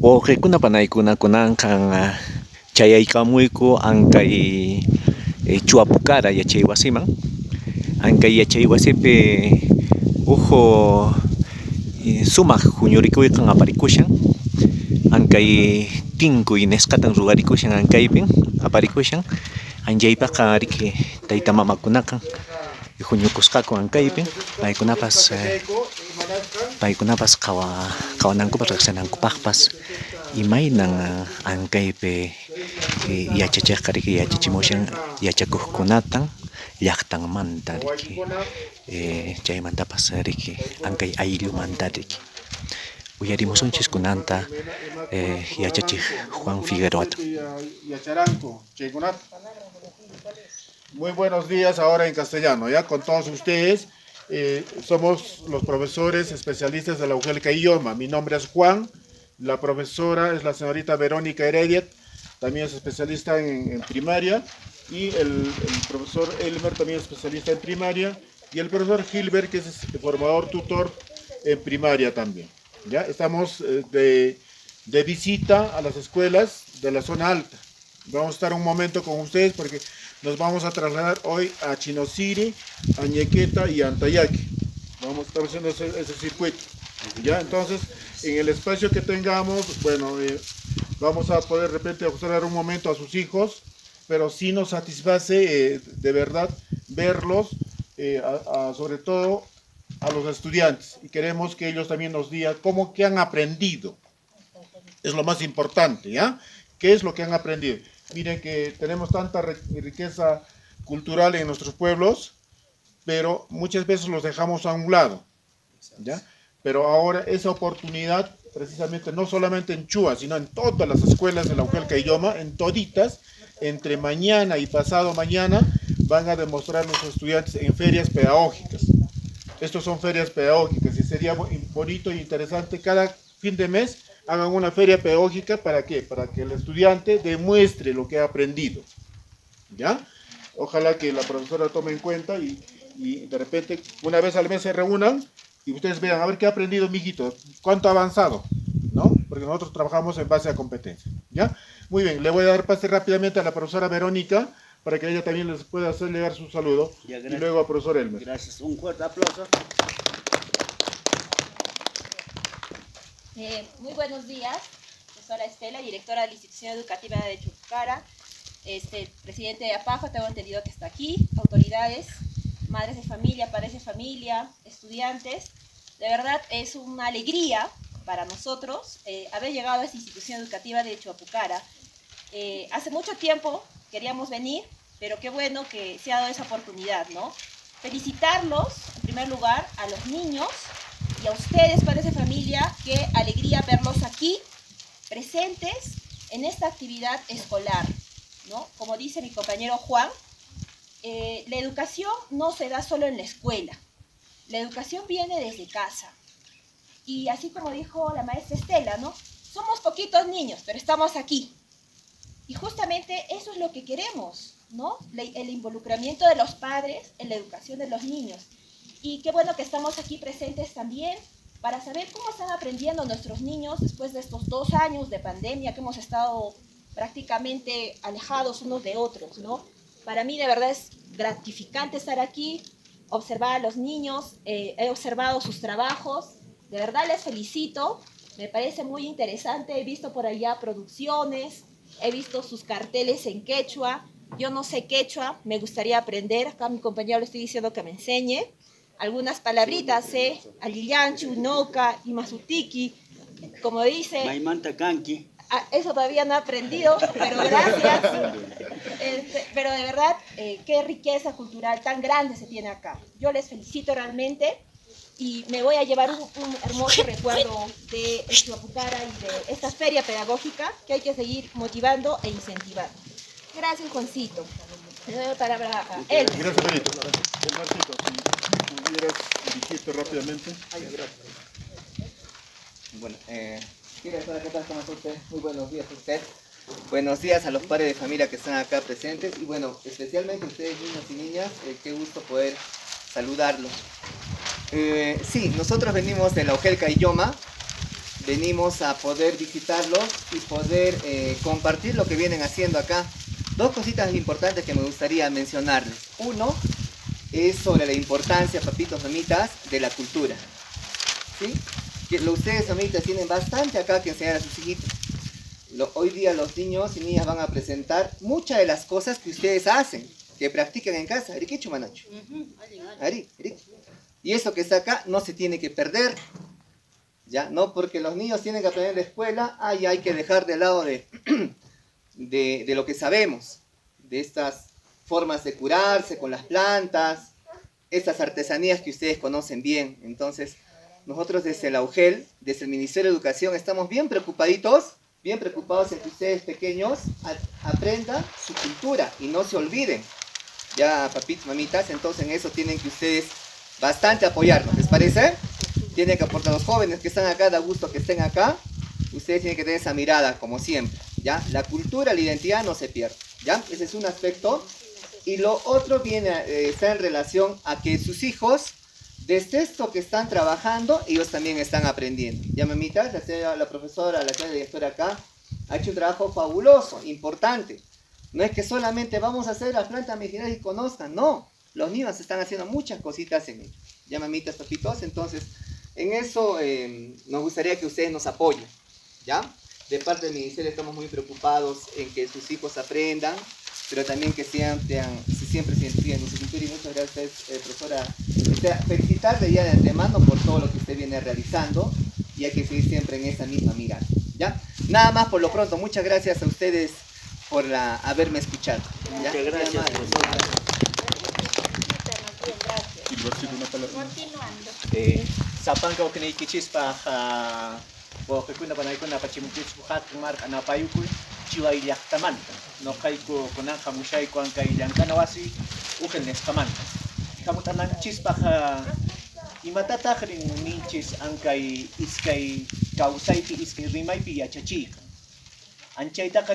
Wawqiykuna panaykuna kunanqa chayaykamuyku Ankay Chuapukara yachay wasiman. Ankay yachay wasipi uhu sumaq huñurikuyqa aparikushan. Ankay tinkuy nisqatan rurarikushan ankaypin aparikushan. Anchaypaqa riki tayta mamakunaqa huñukusqaku ankaypin paykunapas qawanankupaq riqsinankupaqpas imaynan ankaypi yachachiqqa riki yachachimushan yachakuqkunatan llaqtanmanta riki chaymantapas riki ankay ayllumanta riki uyarimusunchis kunanta yachachiq Juan Figueroata. Muy buenos días ahora en castellano, ya con todos ustedes. Somos los profesores especialistas de la Eugélica idioma. Mi nombre es Juan, la profesora es la señorita Verónica Heredia, también es especialista en primaria, y el profesor Elmer también es especialista en primaria, y el profesor Gilbert, que es formador tutor en primaria también. ¿Ya? Estamos de visita a las escuelas de la zona alta. Vamos a estar un momento con ustedes porque nos vamos a trasladar hoy a Chinosiri, a Ñequeta y a Antayaki. Vamos a estar haciendo ese circuito. ¿Ya? Entonces, en el espacio que tengamos, bueno, vamos a poder de repente observar un momento a sus hijos, pero sí nos satisface de verdad verlos, sobre todo a los estudiantes, y queremos que ellos también nos digan cómo que han aprendido. Es lo más importante, ¿ya? ¿Qué es lo que han aprendido? Miren que tenemos tanta riqueza cultural en nuestros pueblos, pero muchas veces los dejamos a un lado, ¿ya? Pero ahora esa oportunidad, precisamente no solamente en Chua, sino en todas las escuelas de la Eugélica idioma, en toditas, entre mañana y pasado mañana, van a demostrar nuestros estudiantes en ferias pedagógicas. Estos son ferias pedagógicas y sería bonito e interesante cada fin de mes hagan una feria pedagógica. ¿Para qué? Para que el estudiante demuestre lo que ha aprendido. ¿Ya? Ojalá que la profesora tome en cuenta y de repente una vez al mes se reúnan y ustedes vean, a ver qué ha aprendido mi hijito, cuánto ha avanzado, ¿no? Porque nosotros trabajamos en base a competencia. ¿Ya? Muy bien, le voy a dar pase rápidamente a la profesora Verónica para que ella también les pueda hacer llegar su saludo. Ya, y luego al profesor Elmer. Gracias, un fuerte aplauso. Muy buenos días, profesora Estela, directora de la institución educativa de Chuapukara, presidente de APAFA, tengo entendido que está aquí, autoridades, madres de familia, padres de familia, estudiantes. De verdad es una alegría para nosotros haber llegado a esta institución educativa de Chuapukara. Hace mucho tiempo queríamos venir, pero qué bueno que se ha dado esa oportunidad, ¿no? Felicitarlos, en primer lugar, a los niños y a ustedes, padres de familia, qué alegría verlos aquí, presentes en esta actividad escolar, ¿no? Como dice mi compañero Juan, la educación no se da solo en la escuela, la educación viene desde casa. Y así como dijo la maestra Estela, ¿no? Somos poquitos niños, pero estamos aquí. Y justamente eso es lo que queremos, ¿no? El involucramiento de los padres en la educación de los niños. Y qué bueno que estamos aquí presentes también para saber cómo están aprendiendo nuestros niños después de estos 2 años de pandemia que hemos estado prácticamente alejados unos de otros, ¿no? Para mí de verdad es gratificante estar aquí, observar a los niños, he observado sus trabajos, de verdad les felicito, me parece muy interesante, he visto por allá producciones, he visto sus carteles en quechua, yo no sé quechua, me gustaría aprender, acá a mi compañero le estoy diciendo que me enseñe algunas palabritas, Alillanchu, Noca, Imasutiki, como dice... Maimanta Kanki. Eso todavía no he aprendido, pero gracias. Pero de verdad, qué riqueza cultural tan grande se tiene acá. Yo les felicito realmente y me voy a llevar un hermoso recuerdo de Chuapukara y de esta feria pedagógica que hay que seguir motivando e incentivando. Gracias, Juancito. Le doy la palabra a él. Gracias, Benito. Marcito, si pudieras dirigirte rápidamente. Gracias. Bueno, directora, ¿qué tal? ¿Cómo está usted? Muy buenos días a usted. Buenos días a los padres de familia que están acá presentes y bueno, especialmente ustedes niños y niñas, qué gusto poder saludarlos. Sí, nosotros venimos de la Eugélica idioma, venimos a poder visitarlos y poder compartir lo que vienen haciendo acá. Dos cositas importantes que me gustaría mencionarles. Uno es sobre la importancia, papitos, mamitas, de la cultura. ¿Sí? Que ustedes, mamitas, tienen bastante acá que enseñar a sus hijitos. Hoy día los niños y niñas van a presentar muchas de las cosas que ustedes hacen, que practican en casa. Ariquicho, manacho. Ari. Y eso que está acá no se tiene que perder. ¿Ya? No porque los niños tienen que aprender en la escuela, hay que dejar de lado de lo que sabemos, de estas formas de curarse con las plantas, estas artesanías que ustedes conocen bien. Entonces, nosotros desde la UGEL, desde el Ministerio de Educación, estamos bien preocupados en que ustedes pequeños aprendan su cultura y no se olviden. Ya, papitos, mamitas, entonces en eso tienen que ustedes bastante apoyarnos, ¿les parece? Tienen que aportar a los jóvenes que están acá, da gusto que estén acá. Ustedes tienen que tener esa mirada, como siempre, ¿ya? La cultura, la identidad no se pierde, ¿ya? Ese es un aspecto. Y lo otro está en relación a que sus hijos, desde esto que están trabajando, ellos también están aprendiendo. Ya, mamitas, la profesora, la señora directora acá, ha hecho un trabajo fabuloso, importante. No es que solamente vamos a hacer las plantas medicinales y conozcan, no. Los niños están haciendo muchas cositas en ello. Ya, mamitas, papitos, entonces, en eso nos gustaría que ustedes nos apoyen, ¿ya? De parte del ministerio estamos muy preocupados en que sus hijos aprendan, pero también que siempre se identifiquen con su cultura. Y muchas gracias, profesora. Felicitarle ya de antemano por todo lo que usted viene realizando y hay que seguir siempre en esa misma mirada, ¿ya? Nada más por lo pronto, muchas gracias a ustedes por haberme escuchado, ¿ya? Muchas gracias, profesora. Sapanga oknay kichispa wakikuna panaykuna pachimukichpa mark anapayukuy chiway llaqtamanta noqayku kunanqa mushayku ankay llank'ana wasi UGEL nisqamanta hamut'ananchispa imatataq ninchis ankay iskay kawsaypi iskay rimaypi yachachiyqa anchaytaqa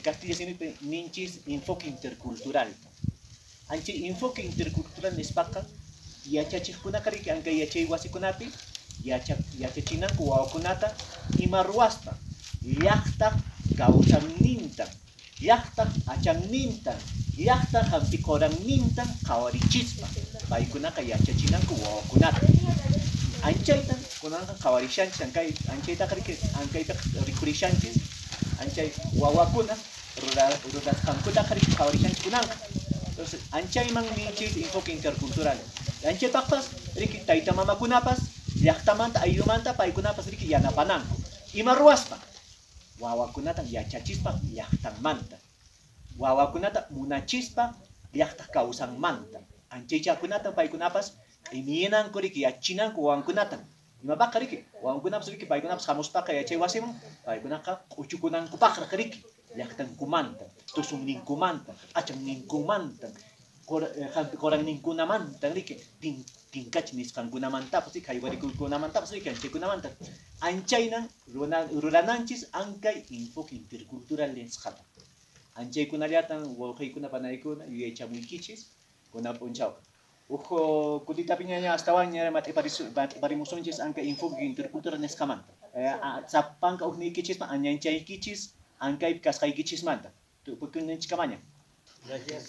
Castilla simipi ninchis enfoque intercultural anchay enfoque intercultural nispaqa yachachiqkunaqa riki ankay yachay wasikunapi yachachinanku wawakunata ima ruwaspa llaqta kawsanninta llaqta achanninta llaqta hampiqoranninta qawarichispa paykunaqa yachachinanku wawakunata anchayta kunanqa qawarishanchis anchaytaqa ankaypik rikurishanchis anchay wawakuna rurasqankutaqa riki qawarishanchis kunanqa. Entonces, anchayman ninchis enfoque intercultural. Anchaypaqpas riki tayta mamakunapas llaqtamanta aylumanta paykunapas riki yanapananku. Ima ruwaspa wawakunata yachachispa llaqtanmanta. Wawakunata munachispa llaqta kawsanmanta. Anchaychakunata paykunapas imiyananku riki yachinanku wawankunata. Imapaqa riki wawankunapas riki paykunapas hamuspaqa yachay wasiman paykunaqa q'uchukunankupaqraq riki llaqtankumanta, tusunninkumanta, achanninkumanta, hampiqoranninkunamanta riki tinkachi nisqankunamantapas riki haywarikuykunamantapas riki anchaykunamanta anchaynan rurananchis ankay enfoque intercultural nisqata anchaykunallatan wawqiykuna panaykuna yuyaychamunkichis kunap'unchawqa ujo kutitapi ñaña astawan ña matiparimusunchis ankay enfoque intercultural nisqamanta sapanka uqniykichispa añanchaykichis ankaypi kasqaykichismanta tupukunanchikamaña. Gracias.